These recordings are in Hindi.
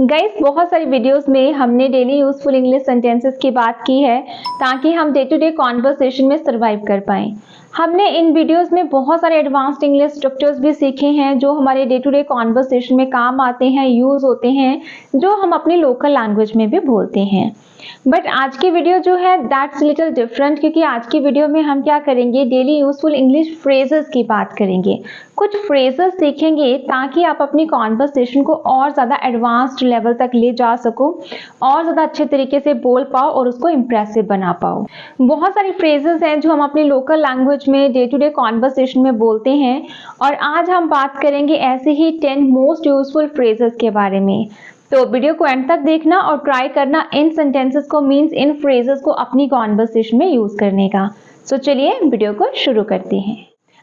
गाइस, बहुत सारी वीडियोस में हमने डेली यूजफुल इंग्लिश सेंटेंसेस की बात की है ताकि हम डे टू डे कॉन्वर्सेशन में सरवाइव कर पाएं। हमने इन वीडियोस में बहुत सारे एडवांस्ड इंग्लिश स्ट्रक्चर्स भी सीखे हैं जो हमारे डे टू डे कॉन्वर्सेशन में काम आते हैं, यूज होते हैं, जो हम अपनी लोकल लैंग्वेज में भी बोलते हैं। बट आज की वीडियो जो है दैट्स लिटिल डिफरेंट, क्योंकि आज की वीडियो में हम क्या करेंगे, डेली यूजफुल इंग्लिश फ्रेजेस की बात करेंगे। कुछ फ्रेजेस सीखेंगे ताकि आप अपनी कॉन्वर्सेशन को और ज़्यादा एडवांस्ड लेवल तक ले जा सको, और ज़्यादा अच्छे तरीके से बोल पाओ और उसको इम्प्रेसिव बना पाओ। बहुत सारी फ्रेजेस हैं जो हम अपनी लोकल लैंग्वेज में डे टू डे कॉन्वर्सेशन में बोलते हैं, और आज हम बात करेंगे ऐसे ही 10 मोस्ट यूजफुल फ्रेजेस के बारे में। तो वीडियो को एंड तक देखना और ट्राई करना इन सेंटेंसेस को, मीन्स इन फ्रेजेस को अपनी कॉन्वर्सेशन में यूज करने का। सो चलिए वीडियो को शुरू करते हैं।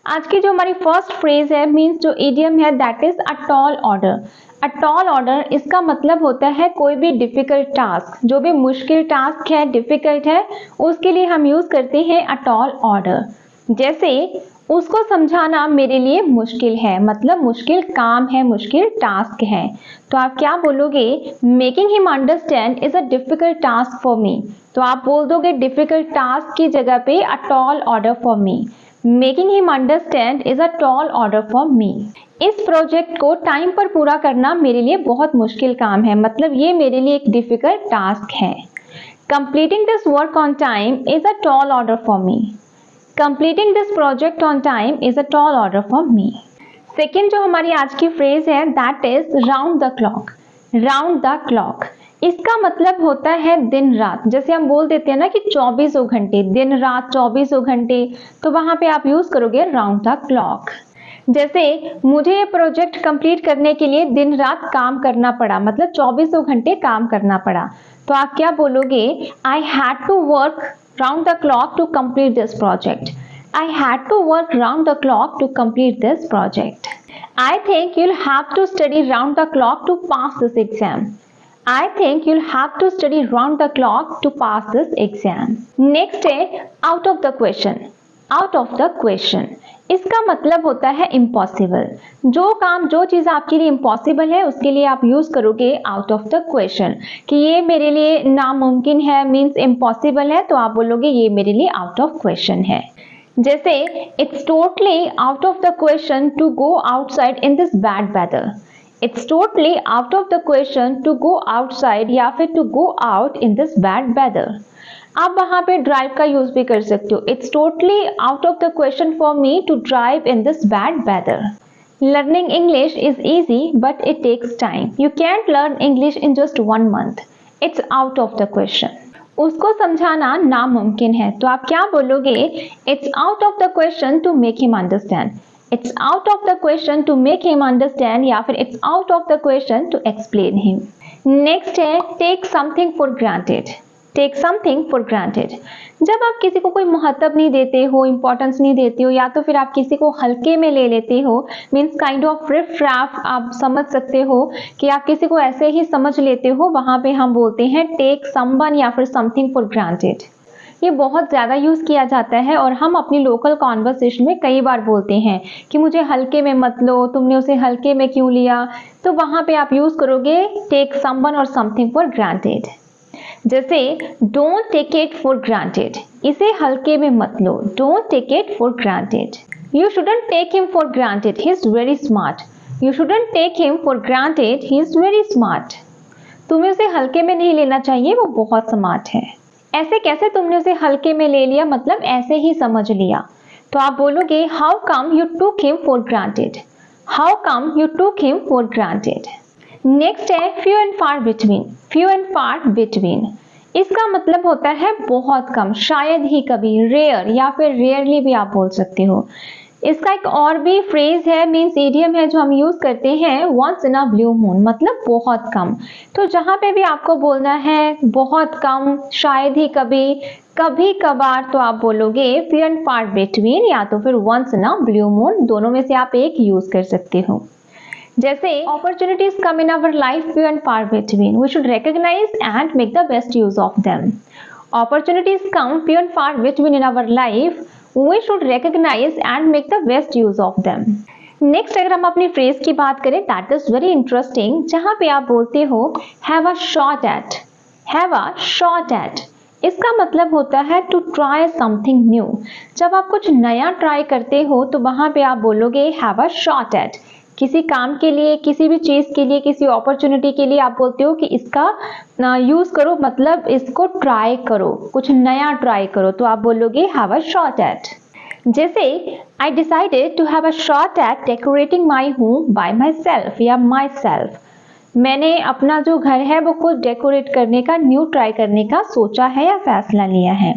आज की जो हमारी फर्स्ट फ्रेज है, मीन्स जो इडियम है, that is a tall order. A tall order, इसका मतलब होता है कोई भी डिफिकल्ट टास्क, जो भी मुश्किल टास्क है, डिफिकल्ट है, उसके लिए हम यूज करते हैं अ टॉल ऑर्डर। जैसे उसको समझाना मेरे लिए मुश्किल है, मतलब मुश्किल काम है, मुश्किल टास्क है। तो आप क्या बोलोगे, making him understand is a difficult task for me. तो आप बोल दोगे डिफिकल्ट टास्क की जगह पे a tall order for me. Making him understand is a tall order for me. इस प्रोजेक्ट को टाइम पर पूरा करना मेरे लिए बहुत मुश्किल काम है, मतलब ये मेरे लिए एक डिफिकल्ट टास्क है। Completing this work on time is a tall order for me. Completing this project on time is a tall order for me. Second जो हमारी आज की फ्रेज है, that is round the clock. Round the clock. इसका मतलब होता है दिन रात। जैसे हम बोल देते हैं ना कि 24 घंटे, दिन रात 24 घंटे, तो वहां पे आप यूज करोगे round the clock. जैसे मुझे ये प्रोजेक्ट कंप्लीट करने के लिए दिन रात काम करना पड़ा, मतलब 24 घंटे काम करना पड़ा। तो आप क्या बोलोगे, I had to work round the clock to complete this project. I had to work round the clock to complete this project. I think you'll have to study round the clock to pass this exam. I think you'll have to study round the clock to pass this exam. Next है out of the question. Out of the question. इसका मतलब होता है इम्पॉसिबल। जो काम, जो चीज़ आपके लिए इम्पॉसिबल है, उसके लिए आप यूज करोगे आउट ऑफ द क्वेश्चन, कि ये मेरे लिए नामुमकिन है, मीन्स इम्पॉसिबल है, तो आप बोलोगे ये मेरे लिए आउट ऑफ क्वेश्चन है। जैसे it's totally out of the question to go outside in this bad weather. It's totally out of the question to go outside, या फिर to go out in this bad weather. आप वहां पे ड्राइव का यूज भी कर सकते हो। It's totally out of the question for me to drive in this bad weather. Learning English is easy but it takes time. You can't learn English in just 1 month. It's out of the question. उसको समझाना नामुमकिन है, तो आप क्या बोलोगे, it's out of the question to make him understand. It's out of the question to make him understand, या फिर it's out of the question to explain him. Next है take something for granted. Take something for granted. जब आप किसी को कोई महत्व नहीं देते हो, इंपॉर्टेंस नहीं देते हो, या तो फिर आप किसी को हल्के में ले लेते हो, मीन्स काइंड ऑफ रिफ रैफ, आप समझ सकते हो कि आप किसी को ऐसे ही समझ लेते हो, वहां पे हम बोलते हैं टेक समवन या फिर समथिंग फॉर ग्रांटेड। ये बहुत ज़्यादा यूज़ किया जाता है और हम अपनी लोकल कॉन्वर्सेशन में कई बार बोलते हैं कि मुझे हल्के में मत लो, तुमने उसे हल्के में क्यों लिया। तो वहां पे आप यूज़ करोगे टेक समवन और समथिंग फॉर ग्रांटेड। जैसे don't take it for granted, इसे हल्के में मत लो, don't take it for granted. You shouldn't take him for granted, he is very smart. You shouldn't take him for granted, he is very smart. तुम्हें उसे हल्के में नहीं लेना चाहिए, वो बहुत स्मार्ट है। ऐसे कैसे तुमने उसे हल्के में ले लिया, मतलब ऐसे ही समझ लिया। तो आप बोलोगे how come you took him for granted. How come you took him for granted. Next है few and far between. Few and far between, इसका मतलब होता है बहुत कम, शायद ही कभी, रेयर, या फिर रेयरली भी आप बोल सकते हो। इसका एक और भी फ्रेज है, मीन्स इडियम है, जो हम यूज करते हैं once in a blue moon, मतलब बहुत कम। तो जहां पे भी आपको बोलना है बहुत कम, शायद ही कभी, कभी कभार, तो आप बोलोगे फ्यू एंड फार बिटवीन, या तो फिर once in a blue moon, दोनों में से आप एक यूज कर सकते हो। जैसे opportunities come in our life few and far between. We should recognize and make the best use of them. Opportunities come few and far between in our life. We should recognize and make the best use of them. Next अगर हम अपनी फ्रेज की बात करें, दैट इज वेरी इंटरेस्टिंग, जहां पे आप बोलते हो have a shot eight. Have a shot eight, इसका मतलब होता है टू ट्राई समथिंग न्यू। जब आप कुछ नया ट्राई करते हो तो वहां पे आप बोलोगे हैव अ शॉट एट। किसी काम के लिए, किसी भी चीज के लिए, किसी अपॉर्चुनिटी के लिए आप बोलते हो कि इसका यूज करो, मतलब इसको ट्राई करो, कुछ नया ट्राई करो, तो आप बोलोगे हैव अ शॉट एट। जैसे I decided to have a shot at decorating my home by myself या myself। मैंने अपना जो घर है वो खुद डेकोरेट करने का, न्यू ट्राई करने का सोचा है या फैसला लिया है।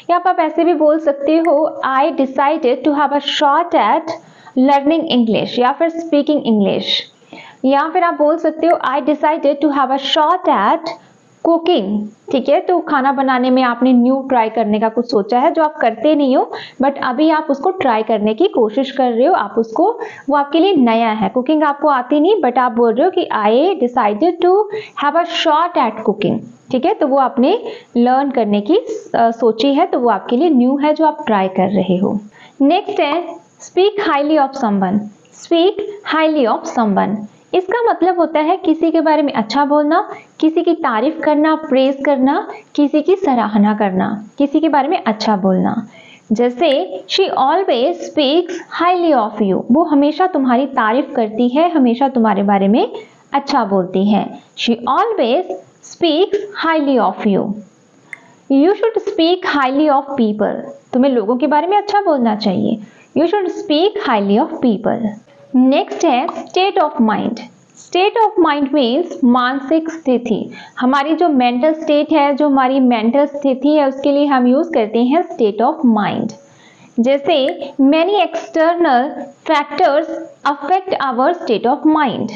या आप ऐसे भी बोल सकते हो I decided to have a shot at learning English या फिर speaking English। या फिर आप बोल सकते हो I decided to have a shot at cooking. ठीक है, तो खाना बनाने में आपने न्यू ट्राई करने का कुछ सोचा है जो आप करते नहीं हो, बट अभी आप उसको ट्राई करने की कोशिश कर रहे हो, आप उसको, वो आपके लिए नया है। कुकिंग आपको आती नहीं, बट आप बोल रहे हो कि I decided to have a shot at cooking. ठीक है, तो वो आपने लर्न करने की सोची है, तो वो आपके लिए न्यू है जो आप ट्राई कर रहे हो। नेक्स्ट है speak highly of someone. Speak highly of someone, इसका मतलब होता है किसी के बारे में अच्छा बोलना, किसी की तारीफ करना, प्रेज करना, किसी की सराहना करना, किसी के बारे में अच्छा बोलना। जैसे she always speaks highly of you, वो हमेशा तुम्हारी तारीफ करती है, हमेशा तुम्हारे बारे में अच्छा बोलती है। She always speaks highly of you. You should speak highly of people, तुम्हें लोगों के बारे में अच्छा बोलना चाहिए। You should speak highly of people. Next है state of mind. State of mind means मानसिक स्थिति। हमारी जो मेंटल स्टेट है, जो हमारी मेंटल स्थिति है, उसके लिए हम यूज करते हैं स्टेट ऑफ माइंड। जैसे many external factors affect our state of mind.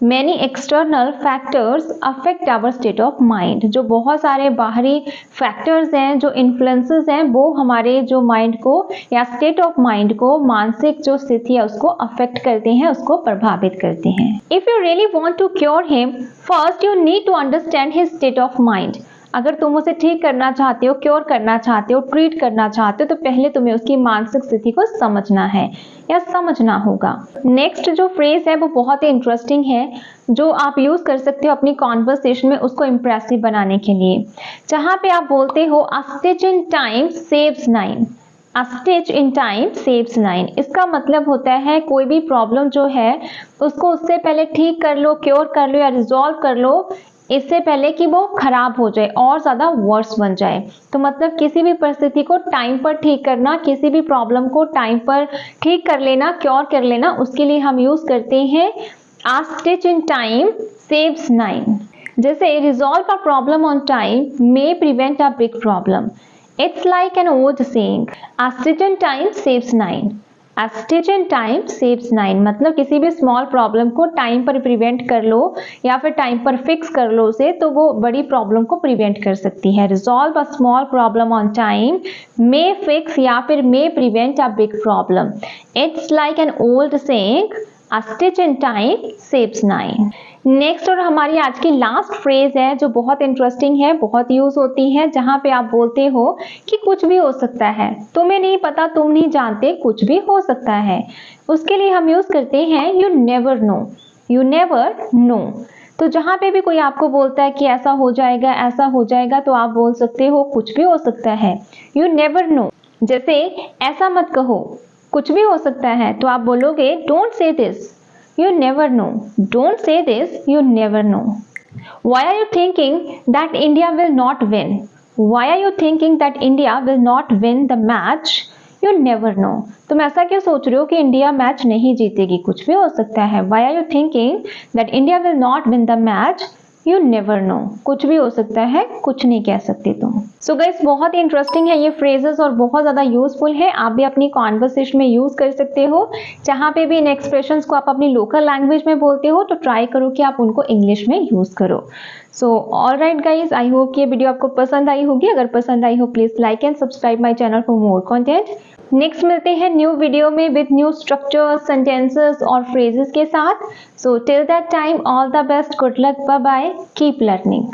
Many external factors affect our state of mind, जो बहुत सारे बाहरी फैक्टर्स हैं, जो इन्फ्लुएंसेस हैं, वो हमारे जो माइंड को या स्टेट ऑफ माइंड को, मानसिक जो स्थिति है उसको अफेक्ट करते हैं, उसको प्रभावित करते हैं। If you really want to cure him, first you need to understand his state of mind. अगर तुम उसे ठीक करना चाहते हो, क्योर करना चाहते हो, ट्रीट करना चाहते हो, तो पहले तुम्हें उसकी मानसिक स्थिति को समझना है या समझना होगा। नेक्स्ट जो फ्रेज है वो बहुत ही इंटरेस्टिंग है, जो आप यूज कर सकते हो अपनी कॉन्वर्सेशन में उसको इंप्रेसिव बनाने के लिए। जहां पे आप बोलते हो अ stitch in time saves nine. A stitch in time saves nine, इसका मतलब होता है कोई भी प्रॉब्लम जो है उसको उससे पहले ठीक कर लो, क्योर कर लो या रिजॉल्व कर लो, इससे पहले कि वो खराब हो जाए और ज्यादा वर्स बन जाए। तो मतलब किसी भी परिस्थिति को टाइम पर ठीक करना, किसी भी प्रॉब्लम को टाइम पर ठीक कर लेना, क्योर कर लेना, उसके लिए हम यूज करते हैं a stitch in time saves nine। जैसे resolve a problem on time may prevent a big problem। It's like an old saying, a stitch in time saves nine। A stitch in time saves nine, मतलब किसी भी स्मॉल प्रॉब्लम को टाइम पर प्रिवेंट कर लो या फिर टाइम पर फिक्स कर लो उसे, तो वो बड़ी प्रॉब्लम को प्रिवेंट कर सकती है। Resolve a small problem on time may fix या फिर may prevent a big problem. It's like an old saying, A stitch in time saves nine। Next और हमारी आज की लास्ट फ्रेज है जो बहुत इंटरेस्टिंग है, बहुत यूज होती है, जहां पे आप बोलते हो कि कुछ भी हो सकता है, तुम्हें नहीं पता, तुम नहीं जानते, कुछ भी हो सकता है। उसके लिए हम यूज करते हैं you never no. You never no, तो जहां पे भी कोई आपको बोलता है कि ऐसा हो जाएगा, ऐसा हो जाएगा, तो आप बोल सकते हो कुछ भी हो सकता है, यू नेवर नो। जैसे ऐसा मत कहो, कुछ भी हो सकता है, तो आप बोलोगे don't say this, you never know. Don't say this, you never know. Why are you thinking that India will not win? Why are you thinking that India will not win the match? You never know, तुम ऐसा क्यों सोच रहे हो कि इंडिया मैच नहीं जीतेगी? कुछ भी हो सकता है। Why are you thinking that India will not win the match? You never know, कुछ भी हो सकता है, कुछ नहीं कह सकते तुम। सो गाइस, बहुत ही इंटरेस्टिंग है ये फ्रेजेस और बहुत ज़्यादा यूजफुल है, आप भी अपनी कॉन्वर्सेशन में यूज कर सकते हो। जहाँ पे भी इन एक्सप्रेशंस को आप अपनी लोकल लैंग्वेज में बोलते हो तो ट्राई करो कि आप उनको इंग्लिश में यूज करो। So all right guys, I hope कि ये वीडियो आपको पसंद आई होगी। अगर पसंद आई हो please like and subscribe my channel for more content. Next मिलते हैं न्यू वीडियो में विद न्यू स्ट्रक्चर्स, सेंटेंसेस और फ्रेजेस के साथ। So till that time all the best, good luck, bye bye, keep learning.